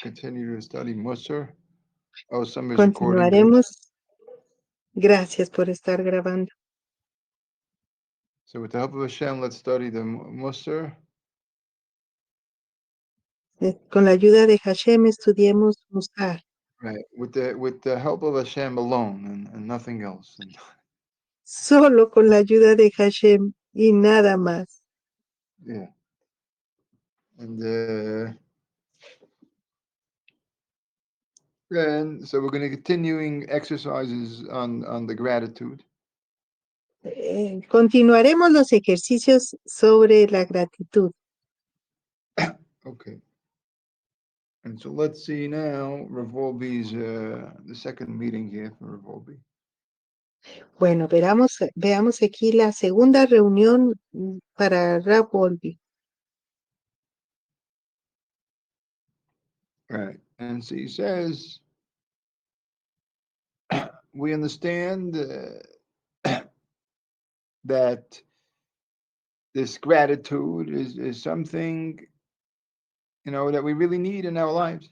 continue to study Musar. Oh, somebody's recording this. Continuaremos. Gracias por estar grabando. So with the help of Hashem, let's study the Musar. Con la ayuda de Hashem estudiemos Musar. Right. With the help of Hashem alone and nothing else. Solo con la ayuda de Hashem y nada más. Yeah. And so we're going to continuing exercises on the gratitude. Continuaremos los ejercicios sobre la gratitud. Okay. And so let's see now Wolbe's the second meeting here for Wolbe. Bueno, veamos aquí la segunda reunión para Wolbe. Right. And so he says, we understand that this gratitude is something, that we really need in our lives.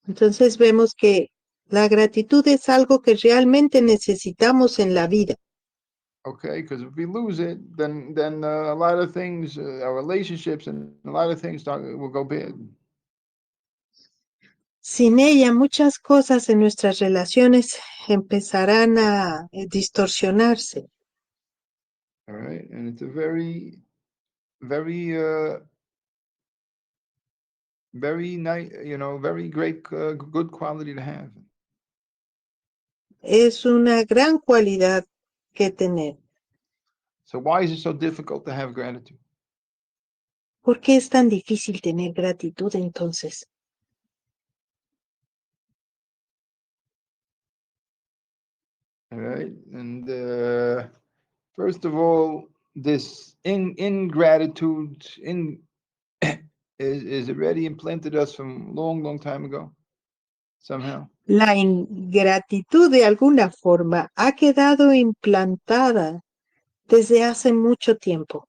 Entonces vemos que la gratitud es algo que realmente necesitamos en la vida. Okay, because if we lose it, then a lot of things, our relationships and a lot of things will go bad. Sin ella, muchas cosas en nuestras relaciones empezarán a distorsionarse. All right, and it's a very, very, very nice, very great, good quality to have. Es una gran cualidad que tener. So why is it so difficult to have gratitude? ¿Por qué es tan difícil tener gratitud entonces? All right, and first of all, this ingratitude is already implanted us from long time ago, somehow. La ingratitud de alguna forma ha quedado implantada desde hace mucho tiempo.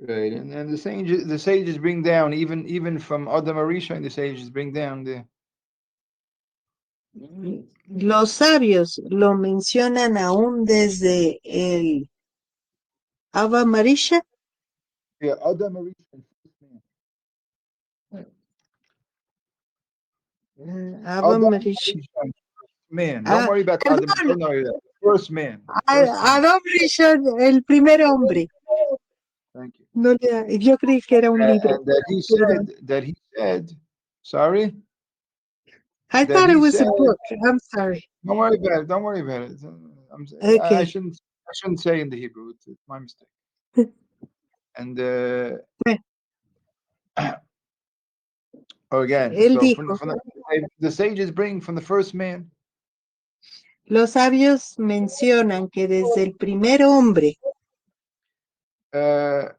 Right, and the sages bring down even from Adam Arisha, the sages bring down Los sabios lo mencionan aún desde el Ava Marisha. Yeah, Adam Arisha. Ava Marisha. Man, don't worry about Adam. Don't worry about that. First man. Adam Rishon, el primer hombre. Thank you. No, yo creí que era un libro. That he said, sorry? I thought it was a book. I'm sorry. Don't worry about it. Don't worry about it. Okay. I shouldn't say in the Hebrew. It's my mistake. And again, Él so dijo, from the sages bring from the first man. Los sabios mencionan que desde el primer hombre, that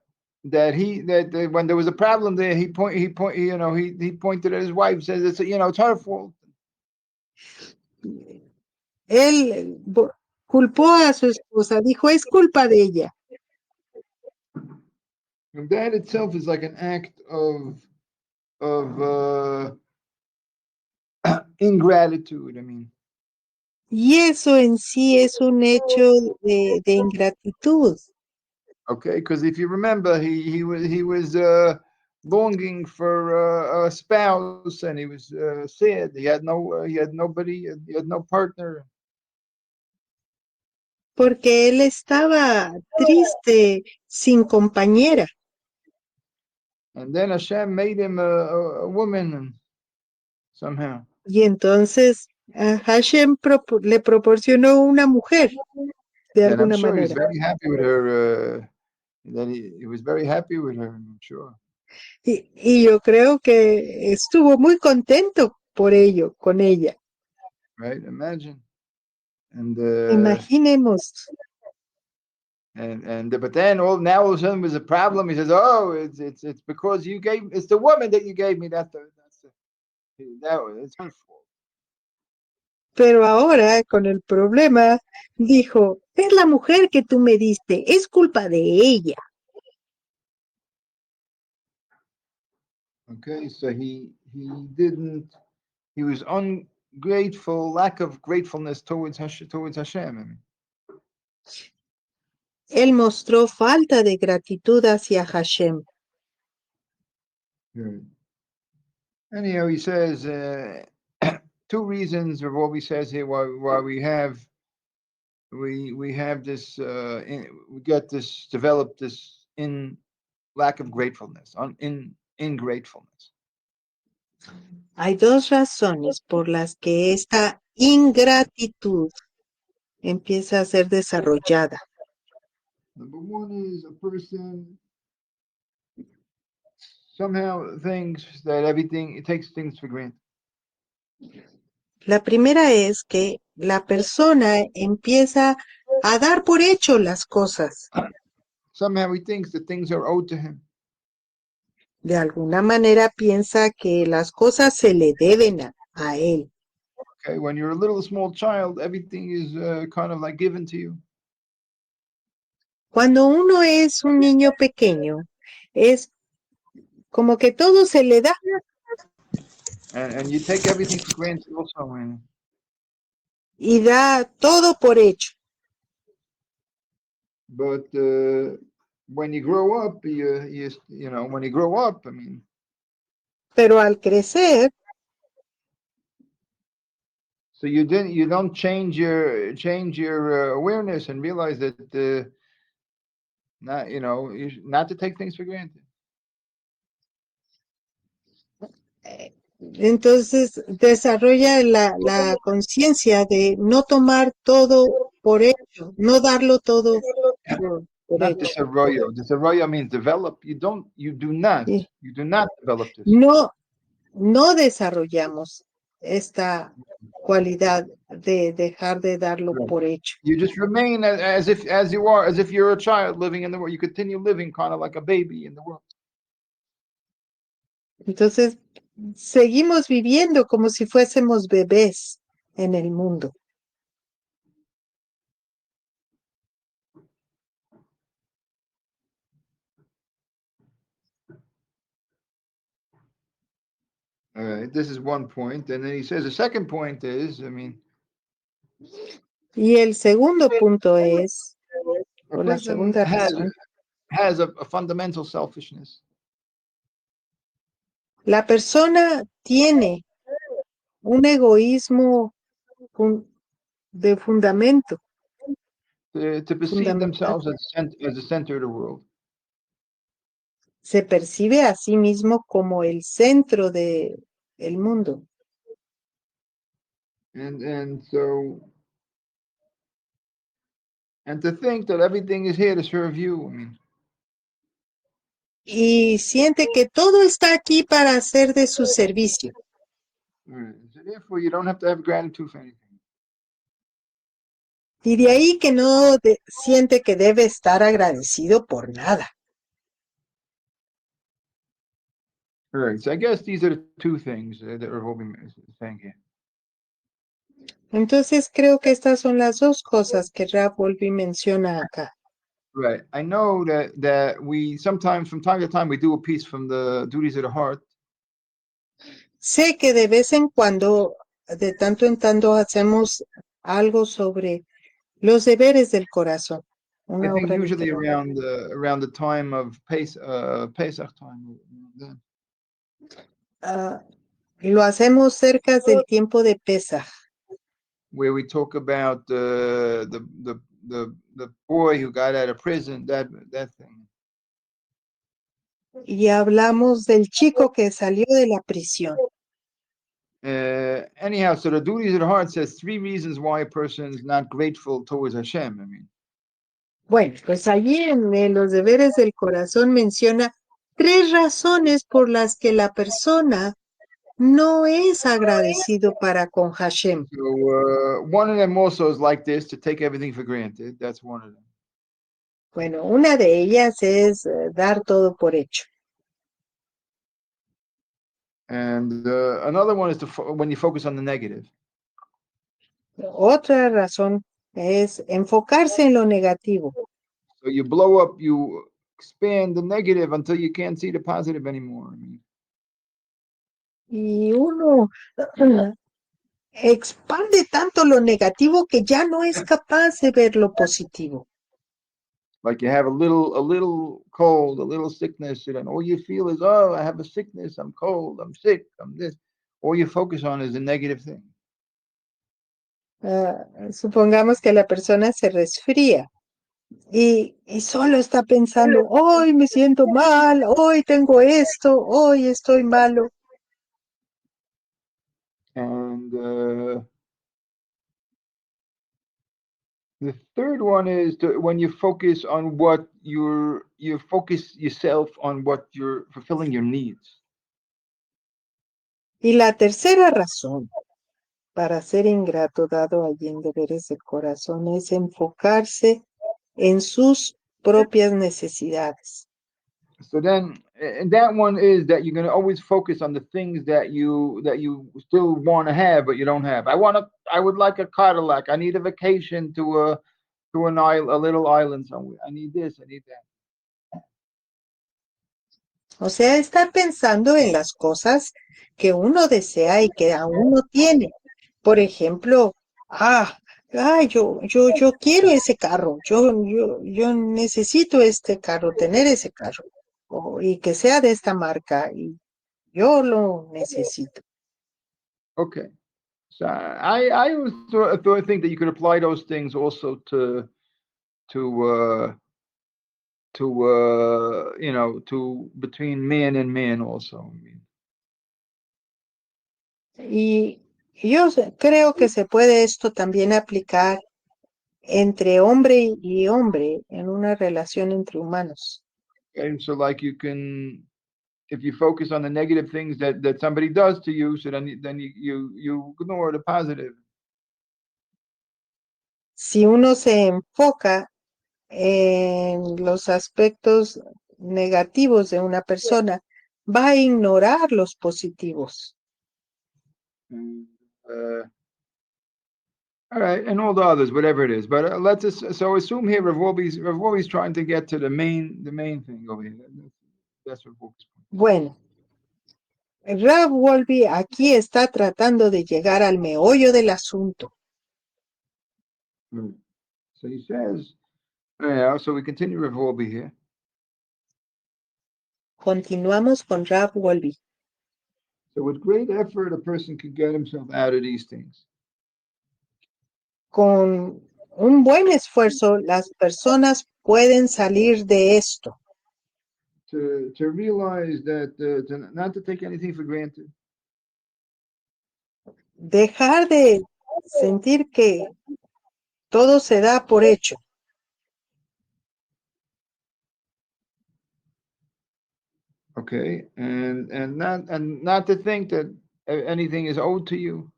when there was a problem there, he pointed at his wife, says it's her fault. él culpó a su esposa, dijo, es culpa de ella. And that itself is like an act of ingratitude. I mean. Y eso en sí es un hecho de ingratitud. Okay, because if you remember, he was longing for a spouse, and he was sad. He had nobody. He had no partner. Porque él estaba triste, sin compañera. And then Hashem made him a woman somehow. Y entonces Hashem le proporcionó una mujer de And alguna I'm sure manera. he's very happy with her. That he was very happy with her. I'm sure. Y yo creo que estuvo muy contento por ello, con ella. Right? Imagine. And Imaginemos. But then now all of a sudden was a problem. He says, "Oh, it's because it's the woman that you gave me. It's her fault." Pero ahora, con el problema, dijo, es la mujer que tú me diste, es culpa de ella. Okay, so he was ungrateful, lack of gratefulness towards Hashem. I mean, Él mostró falta de gratitud hacia Hashem. yeah. Anyhow, he says two reasons of what he says here why we have this we got this developed this in lack of gratefulness in ingratefulness. Hay dos razones por las que esta ingratitud empieza a ser desarrollada. Number one is a person somehow thinks that everything it takes things for granted. La primera es que la persona empieza a dar por hecho las cosas. Somehow he thinks that things are owed to him. De alguna manera piensa que las cosas se le deben a él. Okay, when you're a little small child, everything is kind of like given to you. Cuando uno es un niño pequeño, es como que todo se le da. And you take everything for granted also. Man. Y da todo por hecho. But when you grow up, you know, when you grow up, I mean. Pero al crecer, So you don't change your awareness and realize that not not to take things for granted. entonces desarrolla la conciencia de no tomar todo por hecho, no darlo todo por Not hecho. desarrollo. Desarrollo means develop. You do not Sí. develop this. No desarrollamos esta cualidad de dejar de darlo Right. por hecho. You just remain as if you're a child living in the world. You continue living kind of like a baby in the world. Entonces, seguimos viviendo como si fuésemos bebés en el mundo. All right, this is one point, and then he says the second point is, I mean, Y el segundo punto es, a o la person segunda razón, has a fundamental selfishness. la persona tiene un egoísmo de fundamento, To perceive fundamental. themselves as the center of the world. Se percibe a sí mismo como el centro del mundo. And so and to think that everything is here to serve you. I mean, Y siente que todo está aquí para hacer de su servicio. right. So therefore, you don't have to have gratitude for anything. Y de ahí que no siente que debe estar agradecido por nada. All right. So I guess these are the two things that Wolbe is saying here. Entonces creo que estas son las dos cosas que Wolbe menciona acá. Right. I know that we sometimes, from time to time, we do a piece from the duties of the heart. Sé que de vez en cuando, de tanto en tanto, hacemos algo sobre los deberes del corazón. I Una think obra usually literaria. around the time of Pesach time. Then. Lo hacemos cerca del tiempo de Pesaj. Where we talk about the boy who got out of prison, that thing. Y hablamos del chico que salió de la prisión. Anyhow, so the duties of the heart says 3 reasons why a person is not grateful towards Hashem. I mean, Bueno, pues allí en los deberes del corazón menciona 3 razones por las que la persona no es agradecido para con Hashem. so one of them also is like this, to take everything for granted. That's one of them. Bueno, una de ellas es dar todo por hecho. And another one is when you focus on the negative. Otra razón es enfocarse en lo negativo. So you blow up, you expand the negative until you can't see the positive anymore. I mean, Y uno expande tanto lo negativo que ya no es capaz de ver lo positivo. Like you have a little cold, a little sickness, and all you feel is, oh, I have a sickness, I'm cold, I'm sick, I'm this. All you focus on is a negative thing. Supongamos que la persona se resfría y solo está pensando, hoy me siento mal, hoy tengo esto, hoy estoy malo. And the third one is when you focus on what you focus yourself on what you're fulfilling your needs. Y la tercera razón para ser ingrato dado allí en deberes del corazón es enfocarse en sus propias necesidades. So then, and that one is that you're going to always focus on the things that you still want to have but you don't have. I would like a Cadillac. I need a vacation to an isle, a little island somewhere. I need this. I need that. O sea, estar pensando en las cosas que uno desea y que aún no tiene. Por ejemplo, yo quiero ese carro, yo necesito este carro, tener ese carro, y que sea de esta marca, y yo lo necesito. Okay. So I always think that you could apply those things also to to between man and man also. I mean, Y creo que se puede esto también aplicar entre hombre y hombre en una relación entre humanos. and so like you can, if you focus on the negative things that somebody does to you, so then you ignore the positive. Si uno se enfoca en los aspectos negativos de una persona, va a ignorar los positivos. And, all right, and all the others, whatever it is. But let's so assume here Rav Wolbe's trying to get to the main thing over here. That's what Wolbe's. Bueno, Rav Wolbe aquí está tratando de llegar al meollo del asunto. Right. So he says, yeah. So we continue Rav Wolbe here. Continuamos con Rav Wolbe. So with great effort, a person can get himself out of these things. Con un buen esfuerzo, las personas pueden salir de esto. To realize that not to take anything for granted. Dejar de sentir que todo se da por hecho. Okay, and not to think that anything is owed to you.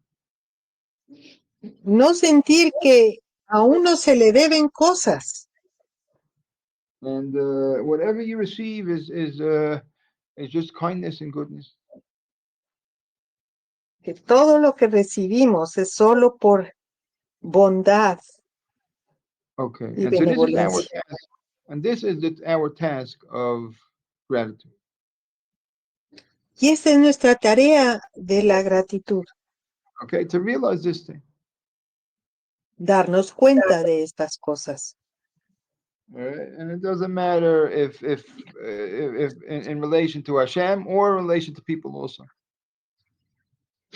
No sentir que a uno se le deben cosas. And whatever you receive is just kindness and goodness. Que todo lo que recibimos es solo por bondad Okay, y and so this is our benevolencia. task, and this is our task of gratitude. Y esa es nuestra tarea de la gratitud, Okay, to realize this thing. darnos cuenta de estas cosas. All right, and it doesn't matter if in relation to Hashem or in relation to people also.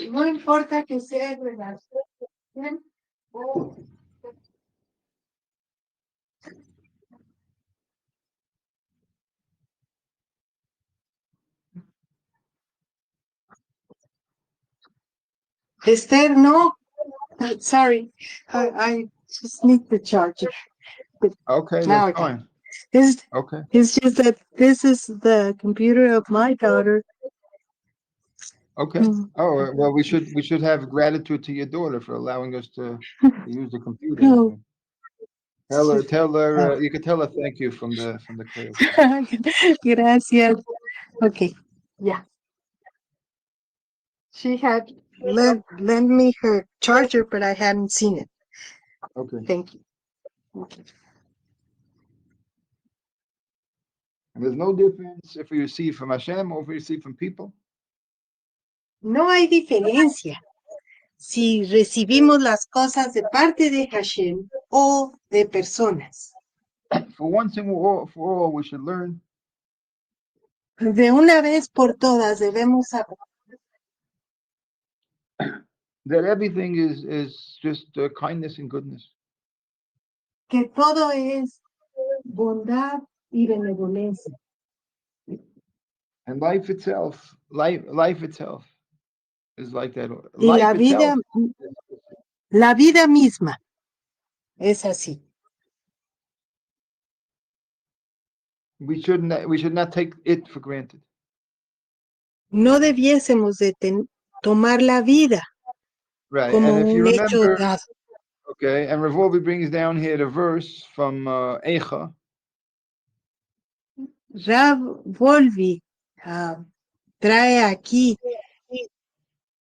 No importa que sea en relación o... Esther, no. Sorry, I just need the charger. But Okay, now that's I got fine. it. Okay, It's just that this is the computer of my daughter. okay. Oh well, we should have gratitude to your daughter for allowing us to use the computer. No. Tell her Oh. you can tell her thank you from the crib. Gracias. Okay, yeah. She had lent me her charger, but I hadn't seen it. Okay. Thank you. Okay. And there's no difference if we receive from Hashem or if we receive from people. No hay diferencia si recibimos las cosas de parte de Hashem o de personas. For once and for all, we should learn De una vez por todas debemos saber that everything is just kindness and goodness. que todo es bondad y benevolencia. And life itself is like that. Y Life itself. la vida misma es así. We should not take it for granted. No debiésemos de tomar la vida Right. como And if you un hecho remember, dado. okay, and Wolbe brings down here the verse from Echa. Rav Wolbe trae aquí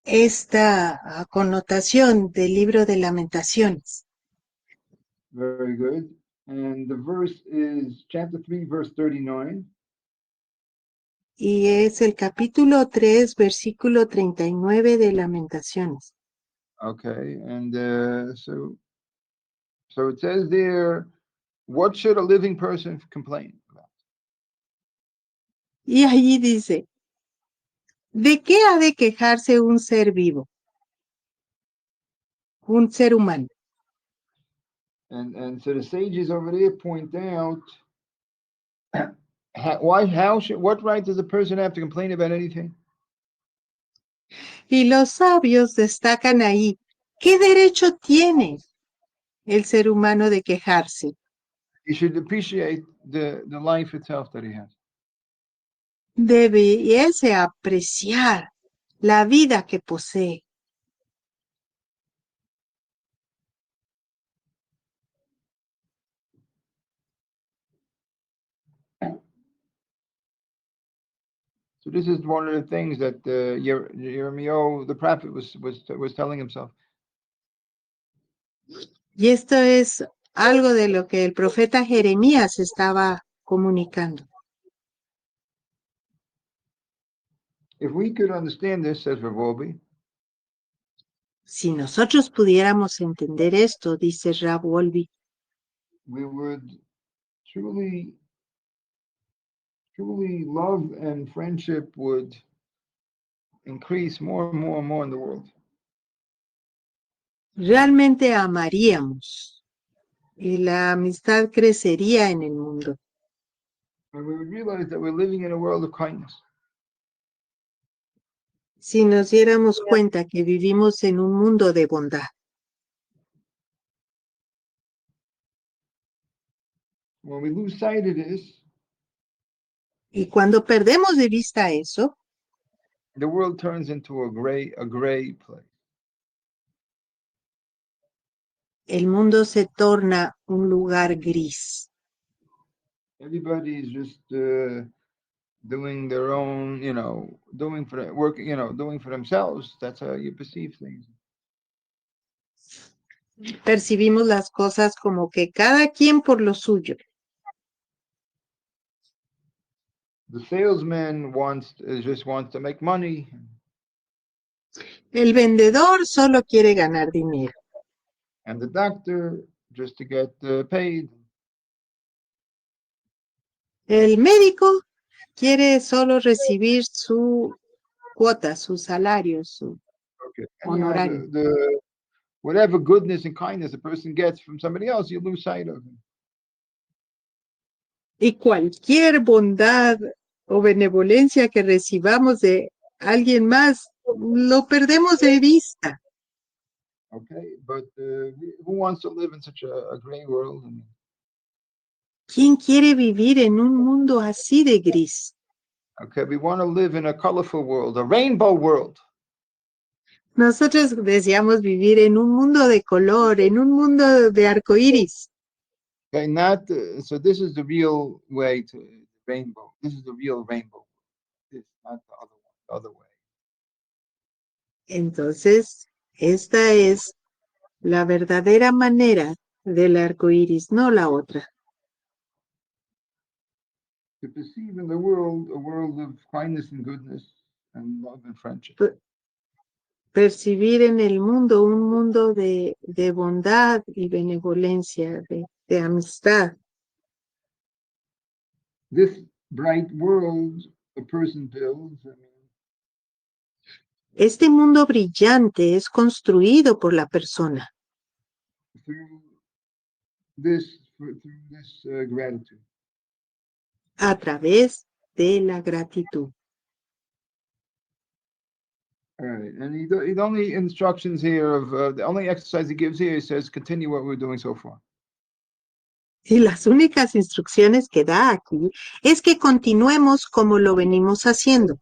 esta connotación del libro de Lamentaciones. Very good. And the verse is chapter 3, verse 39. Y es el capítulo 3, versículo 39 de Lamentaciones. Okay. And so it says there, what should a living person complain about? Y allí dice, ¿de qué ha de quejarse un ser vivo? Un ser humano. And so the sages over there point out what right does a person have to complain about anything? Y los sabios destacan ahí, ¿qué derecho tiene el ser humano de quejarse? He should appreciate the life itself that he has. Debiese apreciar la vida que posee. So this is one of the things that Jeremiah, the prophet, was telling himself. Y esto es algo de lo que el profeta Jeremías estaba comunicando. If we could understand this, says Wolbe, Si nosotros pudiéramos entender esto, dice Rav Wolbe, we would truly love and friendship would increase more and more and more in the world. realmente amaríamos y la amistad crecería en el mundo. And we would realize that we're living in a world of kindness. Si nos diéramos cuenta que vivimos en un mundo de bondad. When we lose sight of this, Y cuando perdemos de vista eso, the world turns into a gray place. el mundo se torna un lugar gris. Everybody's just doing their own, doing for working, doing for themselves. That's how you perceive things. Percibimos las cosas como que cada quien por lo suyo. The salesman just wants to make money. El vendedor solo quiere ganar dinero. And the doctor just to get paid. El médico quiere solo recibir su cuota, su salario, su honorario. Whatever goodness and kindness a person gets from somebody else, you lose sight of him. Y cualquier bondad o benevolencia que recibamos de alguien más, lo perdemos de vista. Okay, but who wants to live in such a gray world? ¿Quién quiere vivir en un mundo así de gris? Okay, we want to live in a colorful world, a rainbow world. Nosotros deseamos vivir en un mundo de color, en un mundo de arcoíris. Okay, so this is the real way to rainbow. This is the real rainbow. This, not the other way. Entonces, esta es la verdadera manera del arco iris, no la otra. To perceive in the world a world of kindness and goodness and love and friendship. percibir en el mundo un mundo de bondad y benevolencia, de amistad. This bright world a person builds, Este mundo brillante es construido por la persona through through this gratitude. a través de la gratitud. All right, and the only instructions here of the only exercise he gives here, he says, continue what we're doing so far. Y las únicas instrucciones que da aquí es que continuemos como lo venimos haciendo.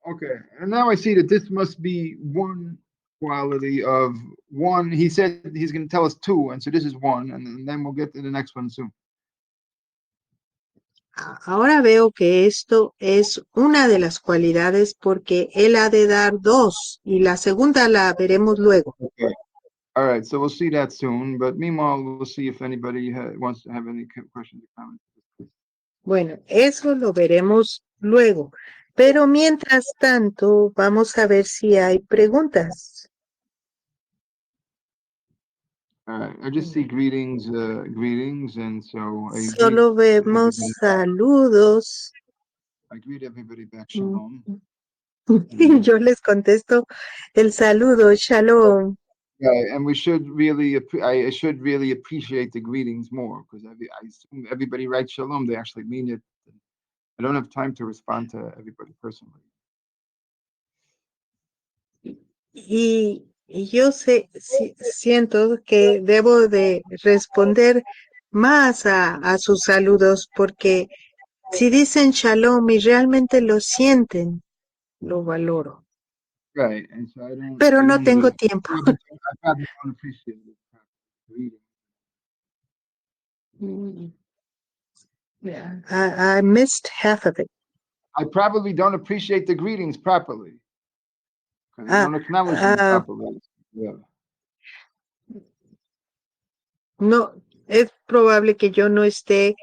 Okay, and now I see that this must be one quality of one. He said he's going to tell us two, and so this is one, and then we'll get to the next one soon. Ahora veo que esto es una de las cualidades porque él ha de dar dos y la segunda la veremos luego. Okay. All right, so we'll see that soon. But meanwhile, we'll see if anybody wants to have any questions or comments. Bueno, eso lo veremos luego. Pero mientras tanto, vamos a ver si hay preguntas. All right, I just see greetings, and so Solo vemos saludos. I greet everybody back. Shalom. Y yo les contesto el saludo, shalom. Yeah, and we should really, I should really appreciate the greetings more because I assume everybody writes shalom. They actually mean it. I don't have time to respond to everybody personally. Y yo siento que debo de responder más a sus saludos porque si dicen shalom y realmente lo sienten, lo valoro. Right, and so I don't. Pero I no don't, tengo tiempo. I probably don't appreciate it. Yeah, I missed half of it. I probably don't appreciate the greetings properly. Because I don't acknowledge them properly. Yeah. No, es probable que yo no esté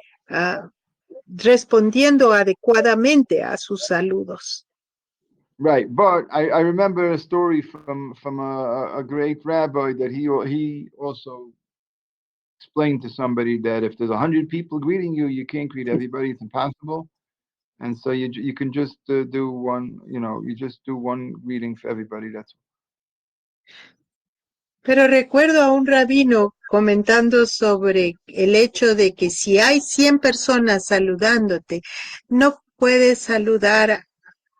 respondiendo adecuadamente a sus saludos. Right, but I remember a story from a great rabbi that he also explained to somebody that if there's 100 people greeting you, you can't greet everybody. It's impossible. And so you can just do one, you just do one greeting for everybody. That's Pero recuerdo a un rabino comentando sobre el hecho de que si hay 100 personas saludándote, no puedes saludar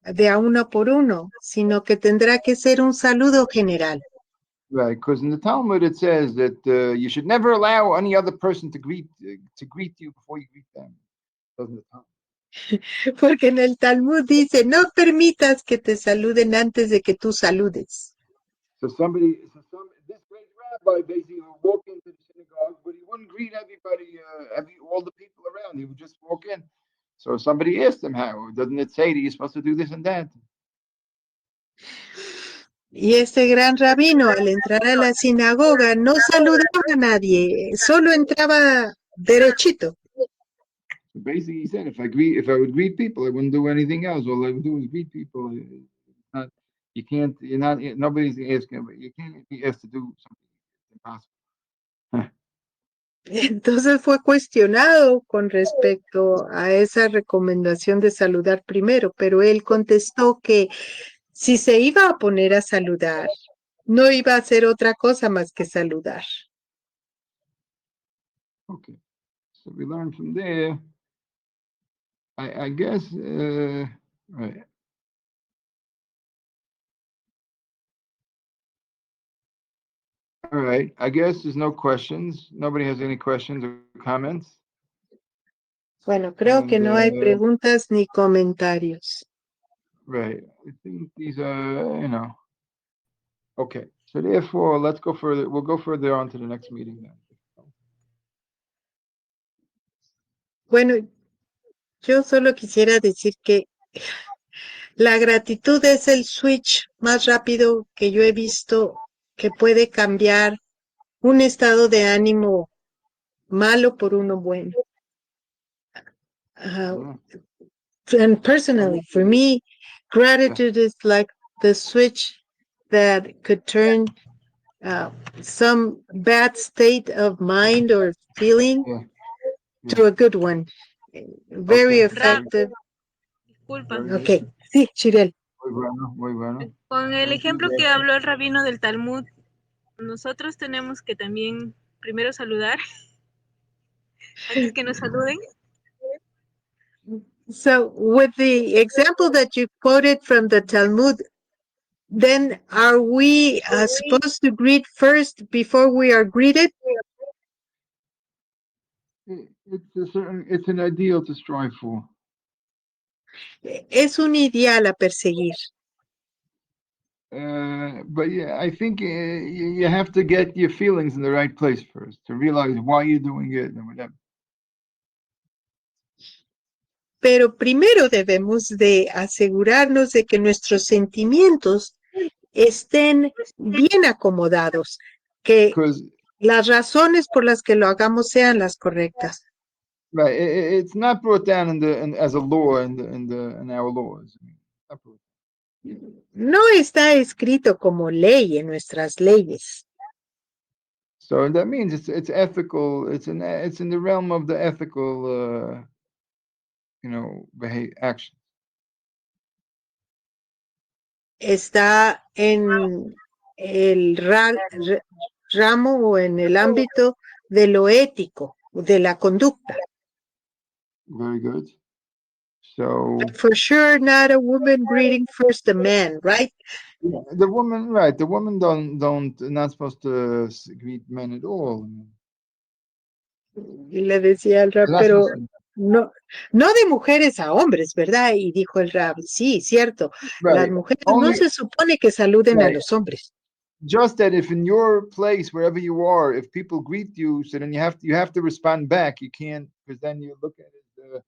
de a uno por uno, sino que tendrá que ser un saludo general. right, because in the Talmud it says that you should never allow any other person to greet you before you greet them. Doesn't the Talmud? Porque en el Talmud dice, no permitas que te saluden antes de que tú saludes. So this great rabbi basically would walk into the synagogue, but he wouldn't greet everybody, all the people around. He would just walk in. So somebody asked him how. Doesn't it say that you're supposed to do this and that? Y este gran rabino, al entrar a la sinagoga, no saludaba a nadie, solo entraba derechito. So basically, he said, if I would greet people, I wouldn't do anything else. All I would do is greet people. Nobody's asking, but you can't be asked to do something. It's impossible. Entonces fue cuestionado con respecto a esa recomendación de saludar primero, pero él contestó que si se iba a poner a saludar, no iba a hacer otra cosa más que saludar. Okay, so we learn from there. I guess, right. All right. I guess there's no questions. Nobody has any questions or comments. Bueno, creo que no hay preguntas ni comentarios. Right. I think these are, Okay. So therefore, let's go further. We'll go further on to the next meeting then. Bueno, yo solo quisiera decir que la gratitud es el switch más rápido que yo he visto que puede cambiar un estado de ánimo malo por uno bueno. And personally, for me, gratitude is like the switch that could turn some bad state of mind or feeling Yeah. to a good one. Very Okay. Ra, effective. disculpa. Very good. Okay, sí, Chirel. Muy bueno. Muy bueno. Con el Thank you, ejemplo que Gracias. habló el rabino del Talmud, nosotros tenemos que también primero saludar antes que nos saluden. So, with the example that you quoted from the Talmud, then are we supposed to greet first before we are greeted? It's an ideal to strive for. Es un ideal a perseguir. But yeah, I think you have to get your feelings in the right place first to realize why you're doing it and whatever. Pero primero debemos de asegurarnos de que nuestros sentimientos estén bien acomodados, que Because las razones por las que lo hagamos sean las correctas. right, it's not brought down as a law in our laws. I mean, not brought No está escrito como ley en nuestras leyes. So that means it's ethical. It's in the realm of the ethical, action. Está en el ramo o en el ámbito de lo ético, de la conducta. Very good. So But for sure, not a woman greeting first a man, right? the woman, right? The woman don't not supposed to greet men at all. Y le decía al rab, They're not pero supposed to. no de mujeres a hombres, ¿verdad? Y dijo el rab, sí, cierto, las Right. mujeres no Only se supone que saluden a right. los hombres. Just that if in your place, wherever you are, if people greet you, so then you have to respond back. You can't, because then you look at it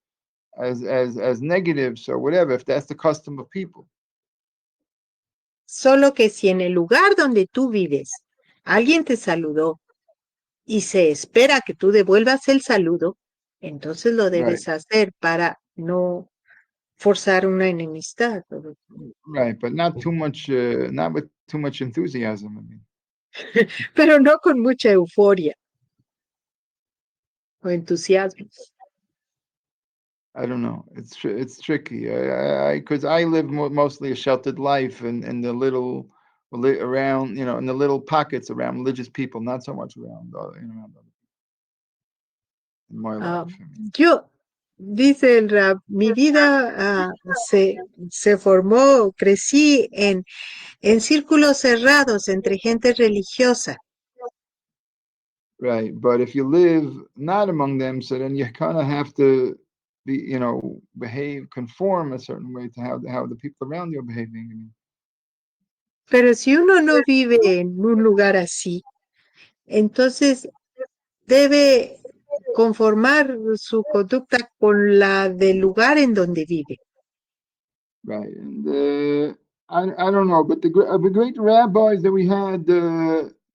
as negative. So whatever, if that's the custom of people. Solo que si en el lugar donde tú vives alguien te saludó y se espera que tú devuelvas el saludo, entonces lo debes hacer para no forzar una enemistad. Right, but not too much, not with too much enthusiasm. I mean, Pero no con mucha euforia o entusiasmo. I don't know. It's tricky. Because I live mostly a sheltered life in the little around, in the little pockets around religious people, not so much around, around other people in my life. I mean. Yo, dice el rab, mi vida se formó, crecí en círculos cerrados entre gente religiosa. Right, but if you live not among them, so then you kind of have to be, behave, conform a certain way to how the people around you are behaving. I mean. Pero si uno no vive en un lugar así, entonces debe conformar su conducta con la del lugar en donde vive. Right, and I don't know, but the great rabbis that we had,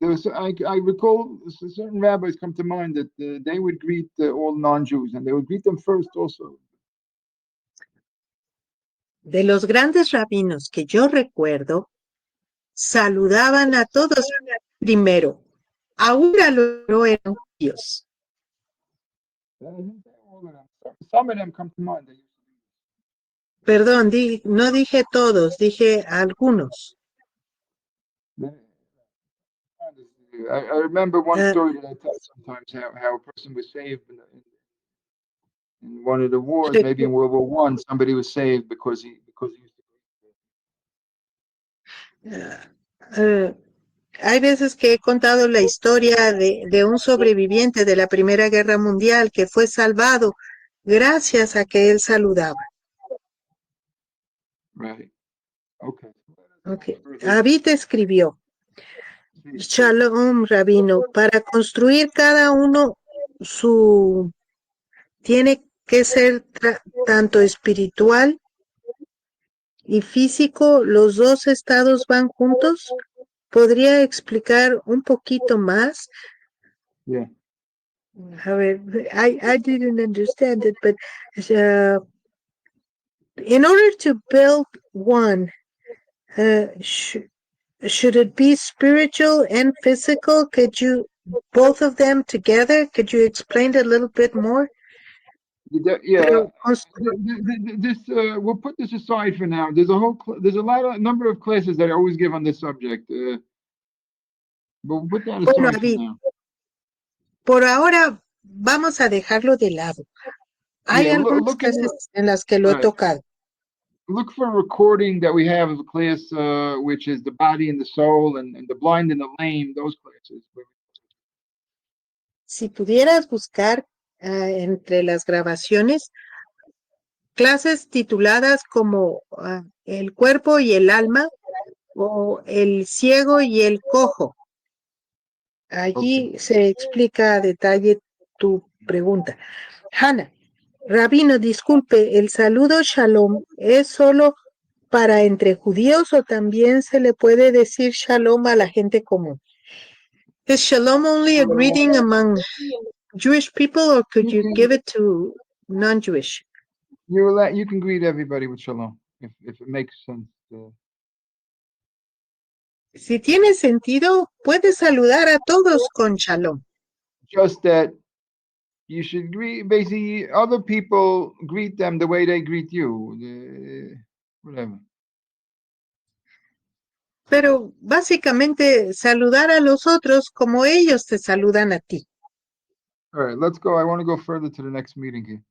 there was I recall certain rabbis come to mind that they would greet all non-Jews, and they would greet them first also. De los grandes rabinos que yo recuerdo, saludaban a todos primero, aún a los que no eran judíos. Some of them come to mind. Perdón, no dije todos, dije algunos. I remember one story that I tell sometimes how a person was saved in one of the wars, maybe in World War One. Somebody was saved because he used to. Hay veces que he contado la historia de un sobreviviente de la Primera Guerra Mundial que fue salvado gracias a que él saludaba. Right. Okay. Okay. David escribió, Shalom, rabino, para construir cada uno tiene que ser tanto espiritual y físico, los dos estados van juntos. ¿Podría explicar un poquito más? Yeah. A ver, I didn't understand it, but in order to build one, Should it be spiritual and physical? Could you, both of them together? Could you explain it a little bit more? Yeah, this we'll put this aside for now. There's a number of classes that I always give on this subject, but we'll put that Bueno, aside for Avi, now. por ahora vamos a dejarlo de lado. Hay Yeah, algunas look at clases en las que lo he right. tocado. Look for a recording that we have of a class, which is the body and the soul, and the blind and the lame. Those classes. Si pudieras buscar entre las grabaciones clases tituladas como El cuerpo y el alma o El ciego y el cojo. Allí Okay. se explica a detalle tu pregunta. Hannah, Rabino, disculpe, ¿el saludo shalom es solo para entre judíos o también se le puede decir shalom a la gente común? ¿Es shalom only a greeting among Jewish people or could you give it to non-Jewish? You can greet everybody with shalom if it makes sense. Si tiene sentido, puedes saludar a todos con shalom. Just that you should greet basically other people, greet them the way they greet you. Whatever. Pero básicamente saludar a los otros como ellos te saludan a ti. All right, let's go. I want to go further to the next meeting here.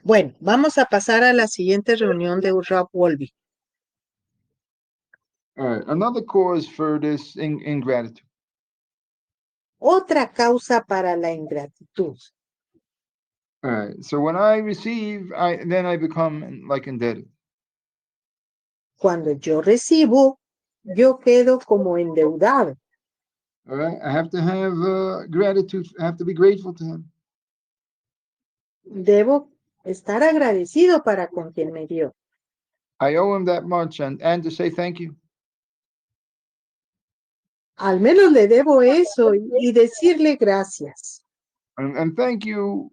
Bueno, vamos a pasar a la siguiente reunión de Rob Wolbe. All right, another cause for this ingratitude. Otra causa para la ingratitud. All right, so when I receive, then I become like indebted. Cuando yo recibo, yo quedo como endeudado. All right, I have to have gratitude. I have to be grateful to him. Debo estar agradecido para con quien me dio. I owe him that much, and to say thank you. Al menos le debo eso y decirle gracias. And thank you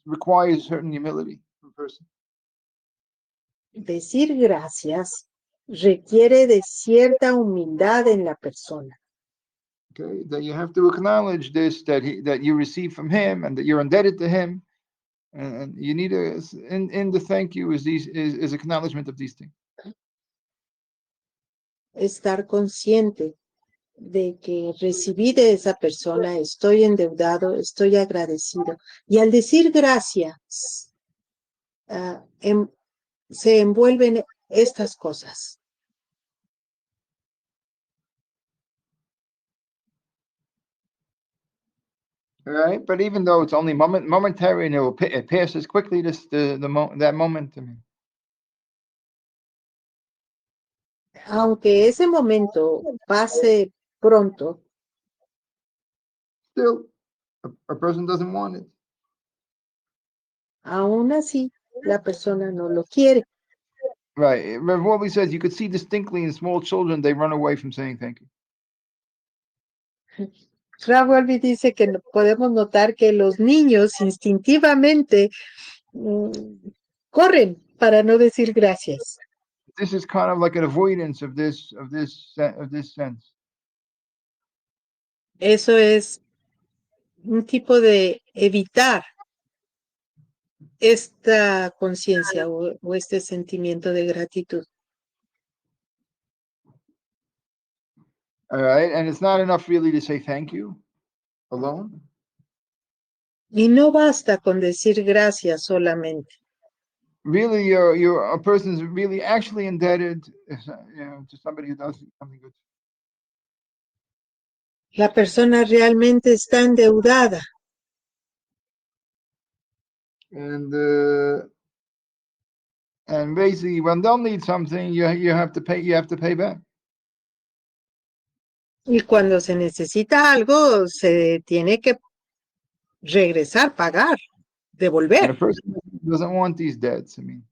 requires certain humility from a person. Decir gracias requiere de cierta humildad en la persona. Okay, that you have to acknowledge this, that you receive from him, and that you're indebted to him, and you need in the thank you is acknowledgement of these things. Estar consciente de que recibí de esa persona, estoy endeudado, estoy agradecido. Y al decir gracias, se envuelven estas cosas. All right, but even though it's only momentary and it passes quickly, that moment. I mean, Aunque ese momento pase pronto, still, a person doesn't want it. aún así la persona no lo quiere. Right. Wolbe says you could see distinctly in small children they run away from saying thank you. Wolbe dice que podemos notar que los niños instintivamente corren para no decir gracias. This is kind of like an avoidance of this sense. Eso es un tipo de evitar esta conciencia o este sentimiento de gratitud. All right, and it's not enough really to say thank you alone. Y no basta con decir gracias solamente. Really, a person's really actually indebted, to somebody who does something good. La persona realmente está endeudada. And basically, when they'll need something, you have to pay. You have to pay back. Y cuando se necesita algo, se tiene que regresar, pagar, And a devolver. person doesn't want these debts. I mean,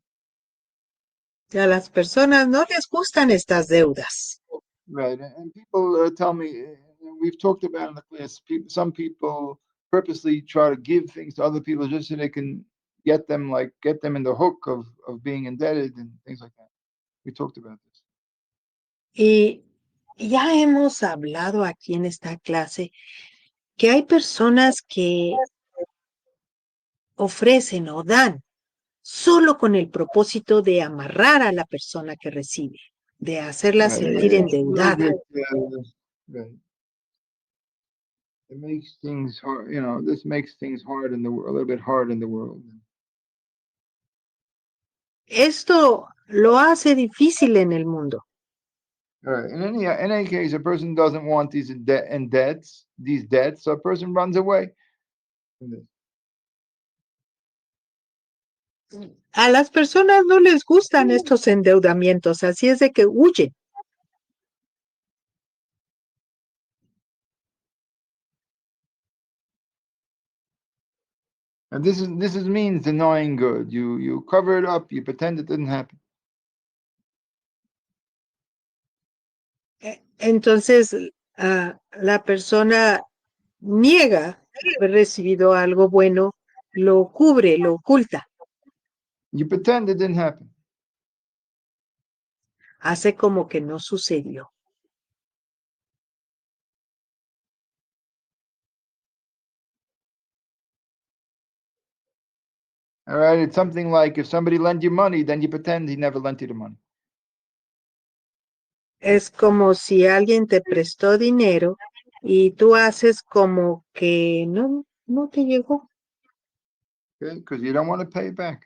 A las personas no les gustan estas deudas. right? And people tell me, we've talked about in the class. Some people purposely try to give things to other people just so they can get them in the hook of being indebted and things like that. We talked about this. Y ya hemos hablado aquí en esta clase que hay personas que ofrecen o dan solo con el propósito de amarrar a la persona que recibe, de hacerla sentir It's a little endeudada. bit, right. It makes things hard, this makes things hard a little bit hard in the world. Esto lo hace difícil en el mundo. All right. In any case, a person doesn't want these debts, so a person runs away from this. A las personas no les gustan estos endeudamientos, así es de que huyen. And this means denying good. You cover it up, you pretend it didn't happen. Entonces, la persona niega haber recibido algo bueno, lo cubre, lo oculta, You pretend it didn't happen. hace como que no sucedió. All right. It's something like if somebody lent you money, then you pretend he never lent you the money. Es como si alguien te prestó dinero y tú haces como que no te llegó, Okay? Because you don't want to pay it back.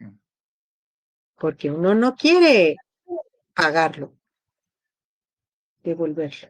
porque uno no quiere pagarlo, devolverlo.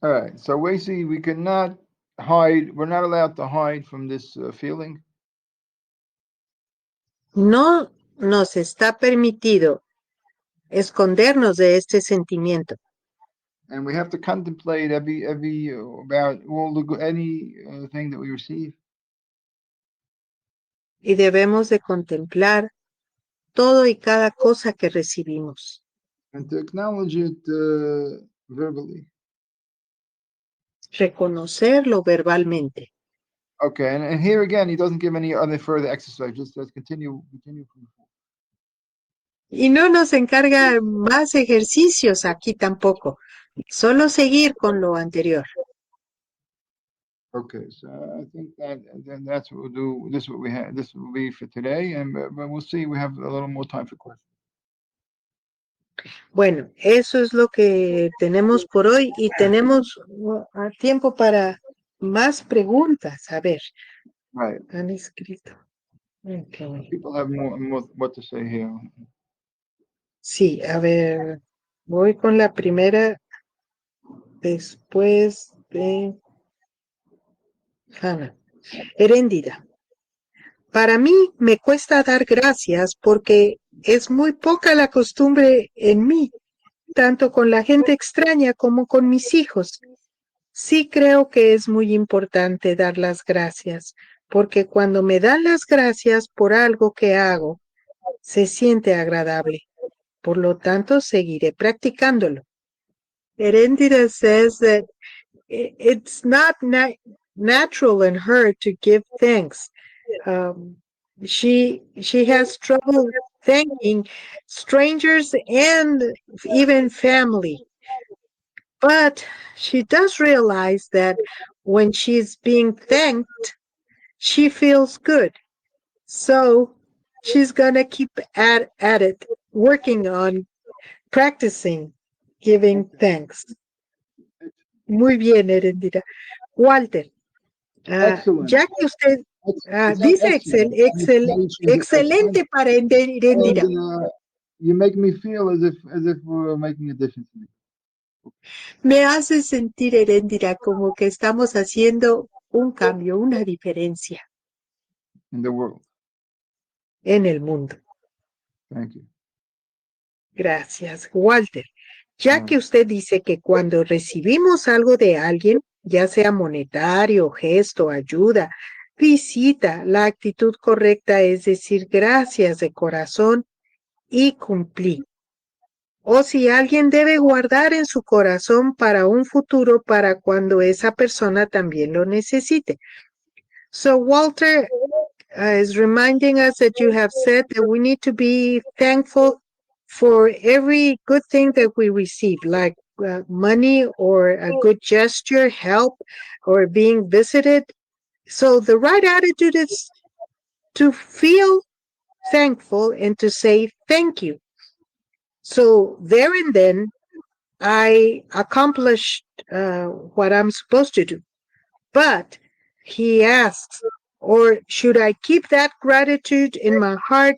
All right. So we see we cannot hide. We're not allowed to hide from this feeling. No nos está permitido escondernos de este sentimiento. And we have to contemplate every about any thing that we receive. Y debemos de contemplar todo y cada cosa que recibimos. And to acknowledge it verbally. Reconocerlo verbalmente. Okay, and here again, he doesn't give any other further exercise. Just continue from before. Y no nos encarga más ejercicios aquí tampoco. Solo seguir con lo anterior. Okay, so I think that's what we'll do. This is what we have. This will be for today, and but we'll see. We have a little more time for questions. Bueno, eso es lo que tenemos por hoy y tenemos tiempo para más preguntas. A ver, Right. han escrito. Okay. People have more what to say here. Sí, a ver, voy con la primera después de Hannah. Heréndida. Para mí me cuesta dar gracias porque es muy poca la costumbre en mí, tanto con la gente extraña como con mis hijos. Sí creo que es muy importante dar las gracias, porque cuando me dan las gracias por algo que hago, se siente agradable. Por lo tanto, seguiré practicándolo. Heréndida says that it's not natural in her to give thanks. She has trouble thanking strangers and even family. But she does realize that when she's being thanked, she feels good. So she's gonna keep at it, working on practicing giving thanks. Muy bien, Erendira. Walter, Excellent. ya que usted dice excelente para Erendira. And, you make me feel as if we're making a difference. Me hace sentir, Heréndira, como que estamos haciendo un cambio, una diferencia in the world. en el mundo. Thank you. Gracias, Walter. Ya All que right. usted dice que cuando recibimos algo de alguien, ya sea monetario, gesto, ayuda, visita, la actitud correcta es decir gracias de corazón y cumplí. O si alguien debe guardar en su corazón para un futuro, para cuando esa persona también lo necesite. So Walter is reminding us that you have said that we need to be thankful for every good thing that we receive, like money or a good gesture, help, or being visited. So the right attitude is to feel thankful and to say thank you. So there and then, I accomplished what I'm supposed to do. But he asks, or should I keep that gratitude in my heart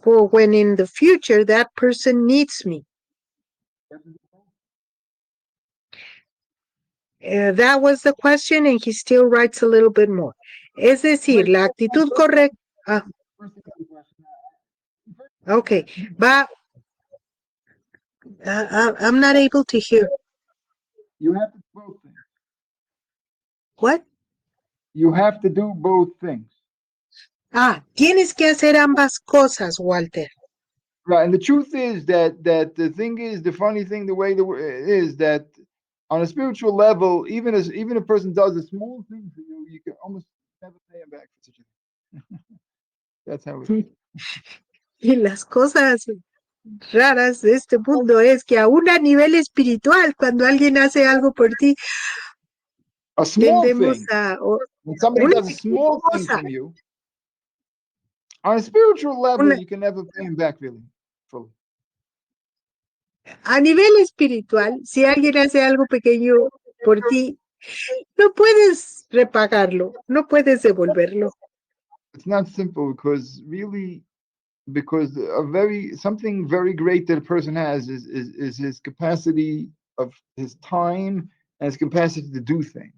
for when in the future that person needs me? That was the question, and he still writes a little bit more. Es decir, Wait, la actitud correcta. first thing is the question. Okay, but I'm not able to hear. You have to do both things. What? You have to do both things. Tienes que hacer ambas cosas, Walter. Right, and the truth is that the thing is, the funny thing, the way is that on a spiritual level, even a person does a small thing for you, you can almost never pay him back for such a thing. That's how it is. Y las cosas raras de este mundo es que aún a nivel espiritual, cuando alguien hace algo por ti, A small tendemos thing. a When somebody una does a pequeña small thing cosa, from you, on a spiritual level, una, you can never pay him back really fully. a nivel espiritual, si alguien hace algo pequeño por ti, no puedes repagarlo, no puedes devolverlo, It's not simple because really, because something very great that a person has is his capacity of his time and his capacity to do things.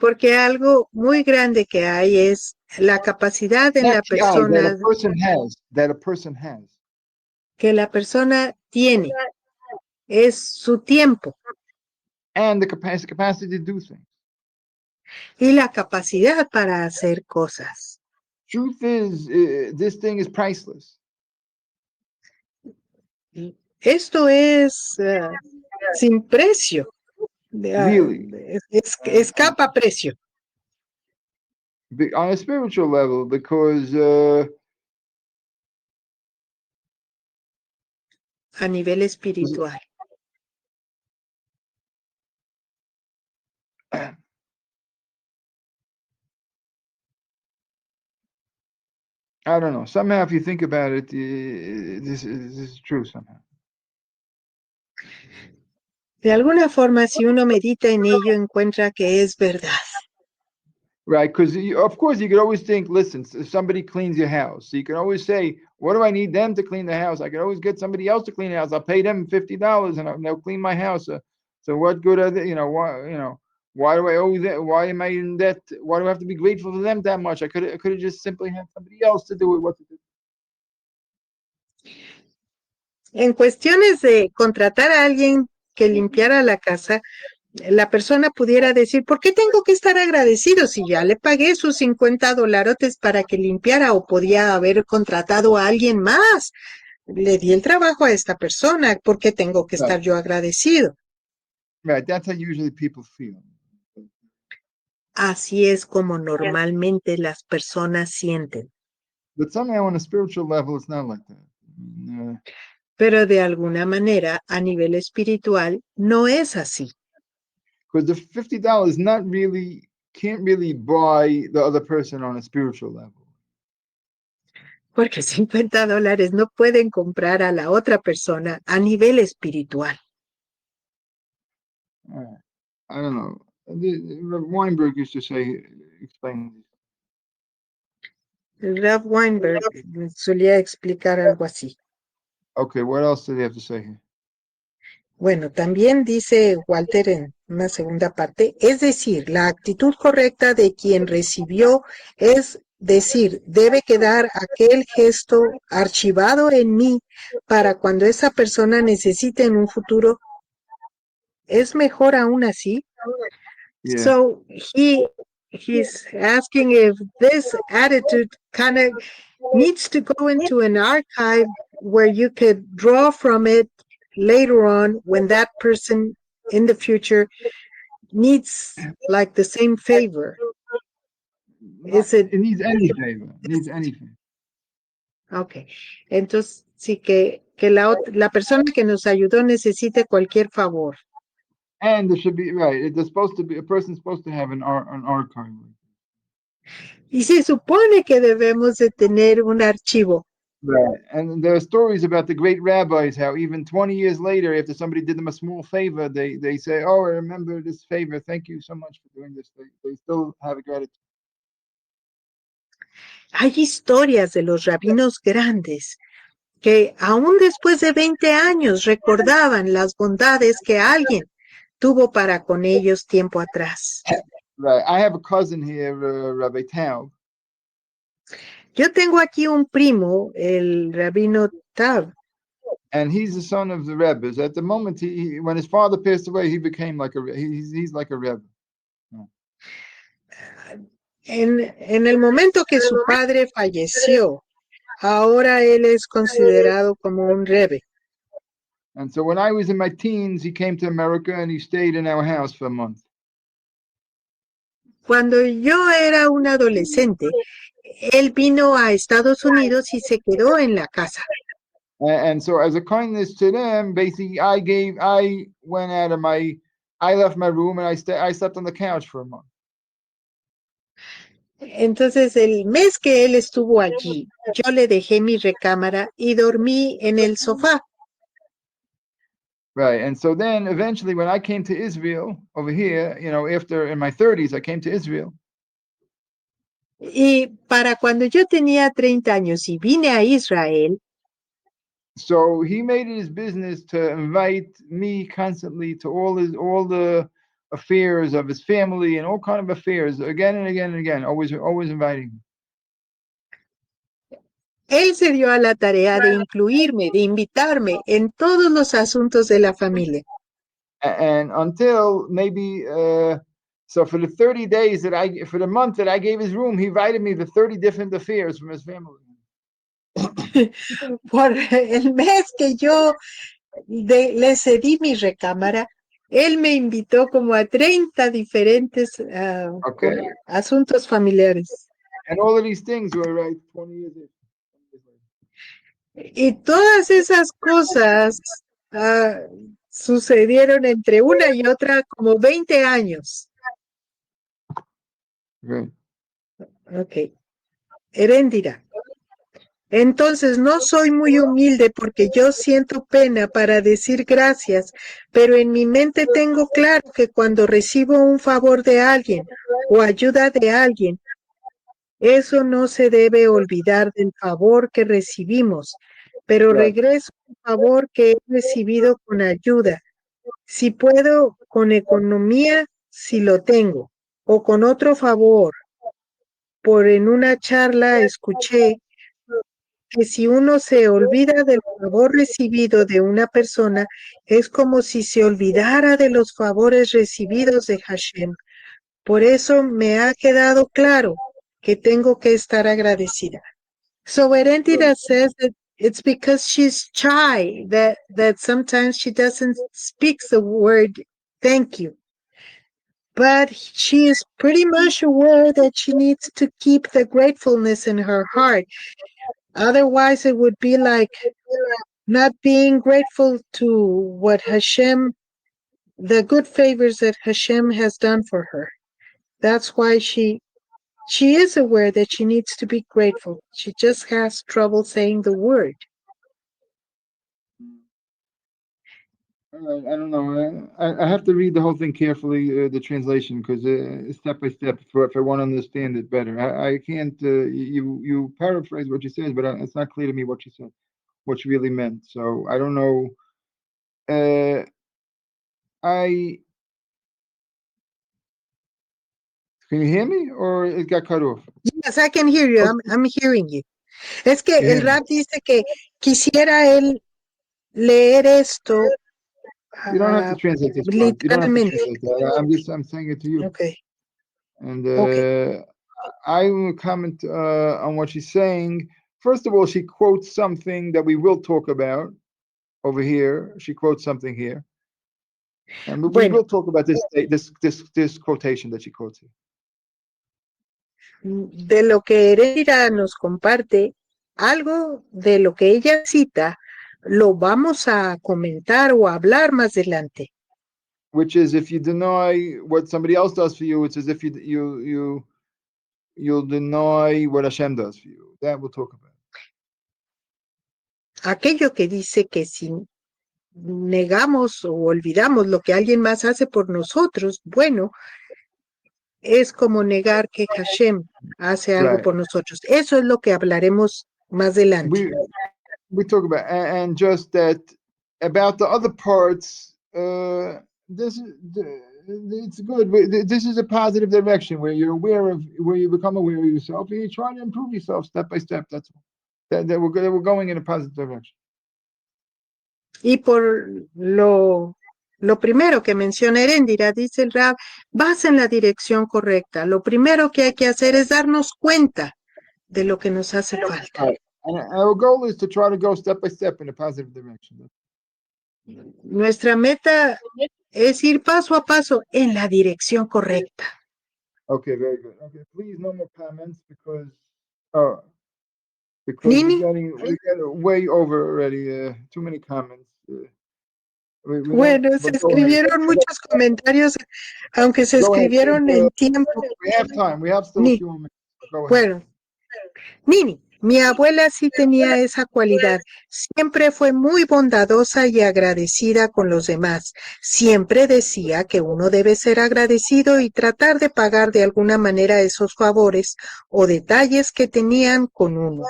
porque algo muy grande que hay es la capacidad en la That persona a person has, que la persona tiene, es su tiempo and the capacity to do things. y la capacidad para hacer cosas. Truth is, this thing is priceless. Esto es sin precio, Really, escapa precio on a spiritual level, because a nivel espiritual. I don't know. Somehow, if you think about it, this is true somehow. De alguna forma, si uno medita en ello, encuentra que es verdad. Right, because of course you could always think, listen, if somebody cleans your house, so you can always say, what do I need them to clean the house? I can always get somebody else to clean the house. I'll pay them $50 and they'll clean my house. So what good are they? Why do I owe that? Why am I in debt? Why do I have to be grateful to them that much? I could have just simply had somebody else to do it. What to do? En cuestiones de contratar a alguien que limpiara la casa, la persona pudiera decir, ¿por qué tengo que estar agradecido si ya le pagué sus $50 para que limpiara o podía haber contratado a alguien más? Le di el trabajo a esta persona, ¿por qué tengo que estar yo agradecido? Right, that's how usually people feel. Así es como normalmente las personas sienten. But somehow on a spiritual level, it's not like that. Pero de alguna manera, a nivel espiritual, no es así. Because the $50 can't really buy the other person on a spiritual level. Porque $50 no pueden comprar a la otra persona a nivel espiritual. I don't know. Weinberg used to say, explain. Ralph Weinberg solía explicar algo así. Okay, what else did he have to say here? Bueno, también dice Walter en una segunda parte, es decir, la actitud correcta de quien recibió es decir, debe quedar aquel gesto archivado en mí para cuando esa persona necesite en un futuro. ¿Es mejor aún así? Yeah. So he's asking if this attitude kind of needs to go into an archive where you could draw from it later on when that person in the future needs like the same favor. Is it It needs any favor. Needs anything. okay? Entonces sí que la persona que nos ayudó necesite cualquier favor. And there should be right. There's supposed to be a person's supposed to have an archive. Y se supone que debemos de tener un archivo. Right. And there are stories about the great rabbis, how even 20 years later, after somebody did them a small favor, they say, oh, I remember this favor. Thank you so much for doing this. They still have a gratitude. Hay historias de los rabinos grandes que aún después de 20 años recordaban las bondades que alguien tuvo para con ellos tiempo atrás. Right. I have a cousin here, Rabbi Taub, Yo tengo aquí un primo, el rabino Tab, and he's the son of the Rebbes. At the moment, when his father passed away, he became like he's like a Rebbe. en el momento que su padre falleció, ahora él es considerado como un rebe. And so when I was in my teens, he came to America and he stayed in our house for a month. Cuando yo era un adolescente, él vino a Estados Unidos y se quedó en la casa. And so as a kindness to them, basically I went out of I left my room and I slept on the couch for a month. Entonces, el mes que él estuvo allí, yo le dejé mi recámara y dormí en el sofá. Right. And so then eventually when I came to Israel over here, after in my 30s, I came to Israel. Y para cuando yo tenía 30 años y vine a Israel, So he made it his business to invite me constantly to all the affairs of his family and all kind of affairs again and again and again, always inviting me. él se dio a la tarea de incluirme, de invitarme en todos los asuntos de la familia. And until maybe so for the 30 days for the month that I gave his room, he invited me to 30 different affairs from his family. Por el mes que yo le cedí mi recámara, él me invitó como a 30 diferentes Okay. asuntos familiares. And all of these things were right 20 years later. Y todas esas cosas sucedieron entre una y otra como 20 años. Right. Ok. Heréndira. Entonces no soy muy humilde porque yo siento pena para decir gracias, pero en mi mente tengo claro que cuando recibo un favor de alguien o ayuda de alguien, eso no se debe olvidar del favor que recibimos, pero Right. regreso el favor que he recibido con ayuda. Si puedo, con economía, si lo tengo, o con otro favor. Por en una charla escuché que si uno se olvida del favor recibido de una persona, es como si se olvidara de los favores recibidos de Hashem. Por eso me ha quedado claro que tengo que estar agradecida. So Erendira says that it's because she's shy that sometimes she doesn't speak the word thank you. But she is pretty much aware that she needs to keep the gratefulness in her heart. Otherwise, it would be like not being grateful to what Hashem, the good favors that Hashem has done for her. That's why she is aware that she needs to be grateful. She just has trouble saying the word. I don't know. I have to read the whole thing carefully, the translation, because step by step, if I want to understand it better. I can't. You paraphrase what you said, but it's not clear to me what you said, what you really meant. So I don't know. I can you hear me or it got cut off? Yes, I can hear you. I'm hearing you. Es que You hear el me? rap dice que quisiera él leer esto You don't have to translate this part. You don't have to literalmente. translate that. I'm saying it to you. Okay, And okay. I will comment on what she's saying. First of all, she quotes something that we will talk about over here. She quotes something here, and we Bueno, will talk about this quotation that she quotes here. de lo que Heréndira nos comparte, algo de lo que ella cita, lo vamos a comentar o a hablar más adelante. Which is, if you deny what somebody else does for you, it's as if you'll deny what Hashem does for you. That we'll talk about. Aquello que dice que si negamos o olvidamos lo que alguien más hace por nosotros, bueno, es como negar que Hashem hace algo Right. por nosotros. Eso es lo que hablaremos más adelante. We talk about and just that about the other parts. This is it's good. This is a positive direction where you're aware of where you become aware of yourself and you try to improve yourself step by step. That's all. That we're going in a positive direction. Y por lo primero que menciona Heréndira, dice el Rab, vas en la dirección correcta. Lo primero que hay que hacer es darnos cuenta de lo que nos hace falta. Right. And our goal is to try to go step by step in a positive direction. Nuestra meta es ir paso a paso en la dirección correcta. Okay, very good. Okay, please no more comments because Nini? we got way over already. Too many comments. Bueno, se escribieron muchos comentarios, aunque se escribieron en tiempo. We have time. We have still a few minutes. Go ahead. Bueno, Nini, mi abuela sí tenía esa cualidad. Siempre fue muy bondadosa y agradecida con los demás. Siempre decía que uno debe ser agradecido y tratar de pagar de alguna manera esos favores o detalles que tenían con uno,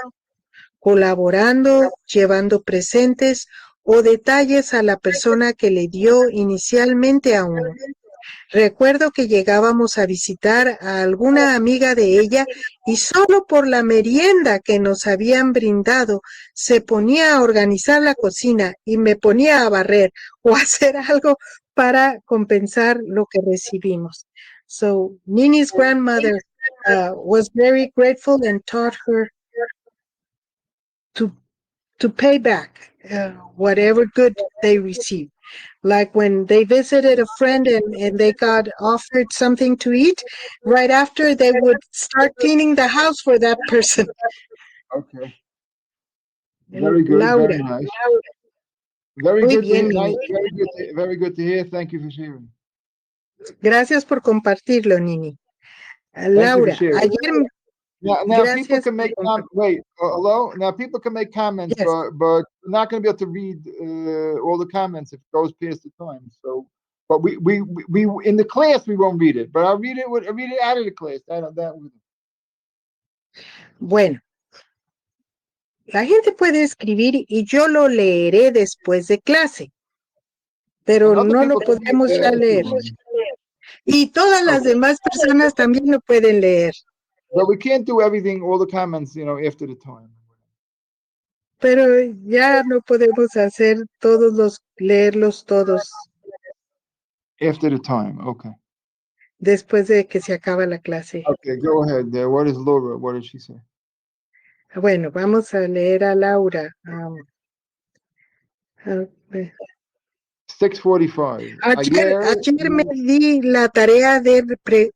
colaborando, llevando presentes o detalles a la persona que le dio inicialmente a uno. Recuerdo que llegábamos a visitar a alguna amiga de ella y solo por la merienda que nos habían brindado se ponía a organizar la cocina y me ponía a barrer o a hacer algo para compensar lo que recibimos. So Nini's grandmother was very grateful and taught her to pay back whatever good they received. Like when they visited a friend and they got offered something to eat, right after they would start cleaning the house for that person. Okay. Very good. Laura. Very nice. Very Muy good. bien, Nice, Nini. very good to hear. Thank you for sharing. Gracias por compartirlo, Nini. Thank you for Laura, sharing. ayer. Now people Gracias can make wait. Hello. Now people can make comments, Yes. but we're not going to be able to read all the comments if it goes past the time. So, but we in the class we won't read it, but I'll read it out of the class. That. Bueno, la gente puede escribir y yo lo leeré después de clase, pero no lo podemos ya leer. Y todas las demás personas también lo pueden leer. But we can't do everything, all the comments, after the time. Pero ya no podemos hacer leerlos todos. After the time, okay. Después de que se acaba la clase. Okay, go ahead. What is Laura? What did she say? Bueno, vamos a leer a Laura. 6:45. Ayer me di la tarea de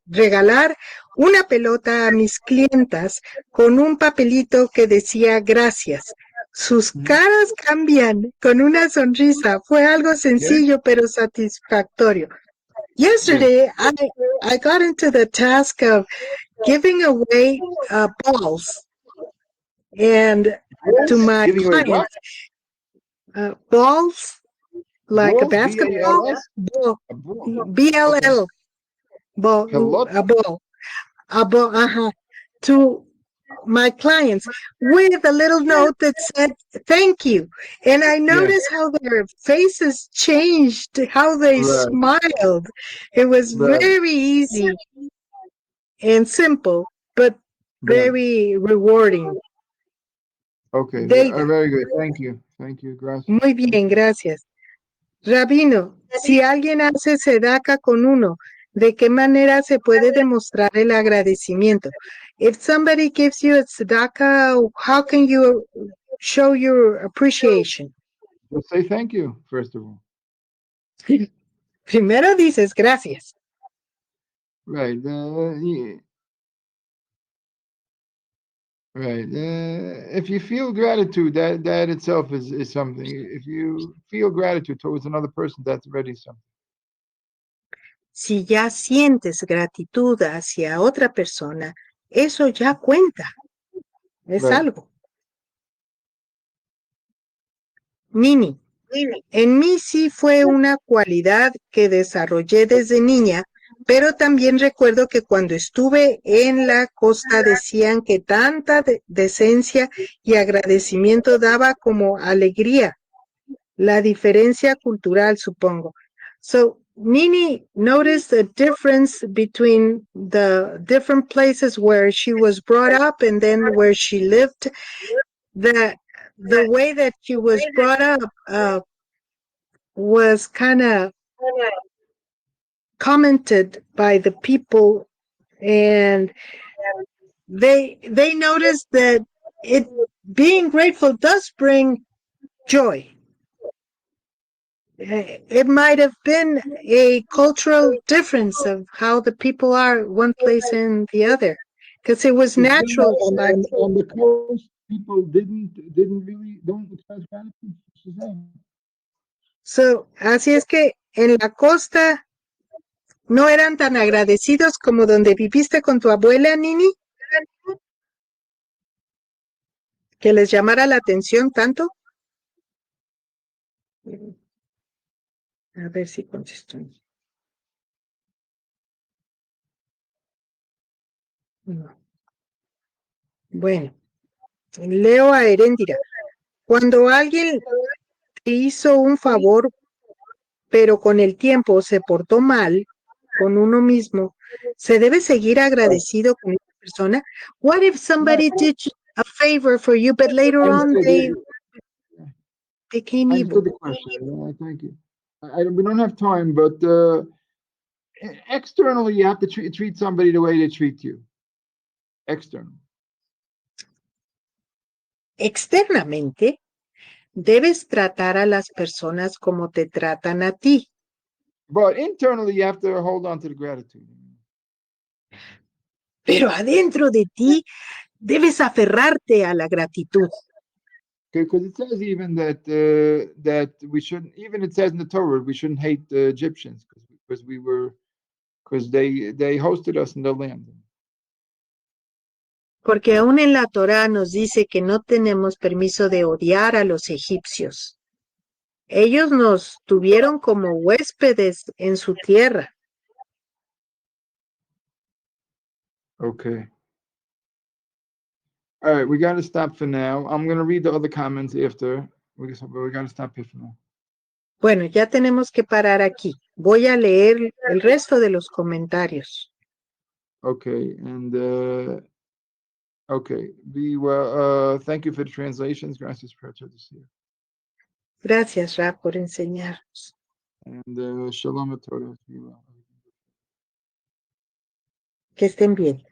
regalar una pelota a mis clientas con un papelito que decía gracias. Sus caras cambian con una sonrisa. Fue algo sencillo pero satisfactorio. Yesterday, I got into the task of giving away balls and to my clients. Balls, like balls? A basketball ball, BLL, ball, a ball, to my clients with a little note that said thank you, and I noticed how their faces changed, how they Right. smiled. It was Right. very easy and simple, but Right. very rewarding. Okay. Deida, Very good. Thank you. Thank you. Gracias. muy bien, gracias. Rabino, si alguien hace sedaka con uno, ¿de qué manera se puede demostrar el agradecimiento? If somebody gives you a tzedakah, how can you show your appreciation? Just say thank you, first of all. Primero dices gracias. Right. Yeah. Right. If you feel gratitude, that itself is something. If you feel gratitude towards another person, that's already something. Si ya sientes gratitud hacia otra persona, eso ya cuenta, es Right. algo. Nini, en mí sí fue una cualidad que desarrollé desde niña, pero también recuerdo que cuando estuve en la costa decían que tanta decencia y agradecimiento daba como alegría. La diferencia cultural, supongo. So, Nini noticed the difference between the different places where she was brought up and then where she lived. The way that she was brought up was kind of commented by the people, and they noticed that it being grateful does bring joy. It might have been a cultural difference of how the people are one place and the other, because it was It's been natural. on the coast, people didn't really don't express gratitude. It's the same. So, así es que en la costa no eran tan agradecidos como donde viviste con tu abuela, Nini, que les llamara la atención tanto. A ver si contesto. No. Bueno, leo a Heréndira. Cuando alguien te hizo un favor, pero con el tiempo se portó mal con uno mismo, ¿se debe seguir agradecido con esa persona? What if somebody did a favor for you, but later on they became I evil? understood the question. Thank you. We don't have time, but externally, you have to treat somebody the way they treat you. External. Externamente, debes tratar a las personas como te tratan a ti. But internally, you have to hold on to the gratitude. Pero adentro de ti, debes aferrarte a la gratitud. Because it says even that we shouldn't. Even it says in the Torah we shouldn't hate the Egyptians because they hosted us in their land. Porque aún en la Torá nos dice que no tenemos permiso de odiar a los egipcios. Ellos nos tuvieron como huéspedes en su tierra. Okay. All right, we got to stop for now. I'm going to read the other comments after. We got to stop here for now. Bueno, ya tenemos que parar aquí. Voy a leer el resto de los comentarios. Okay, and okay. Thank you for the translations. Gracias por traducir. Gracias, Ra, por enseñarnos. And shalom a todos. Que estén bien.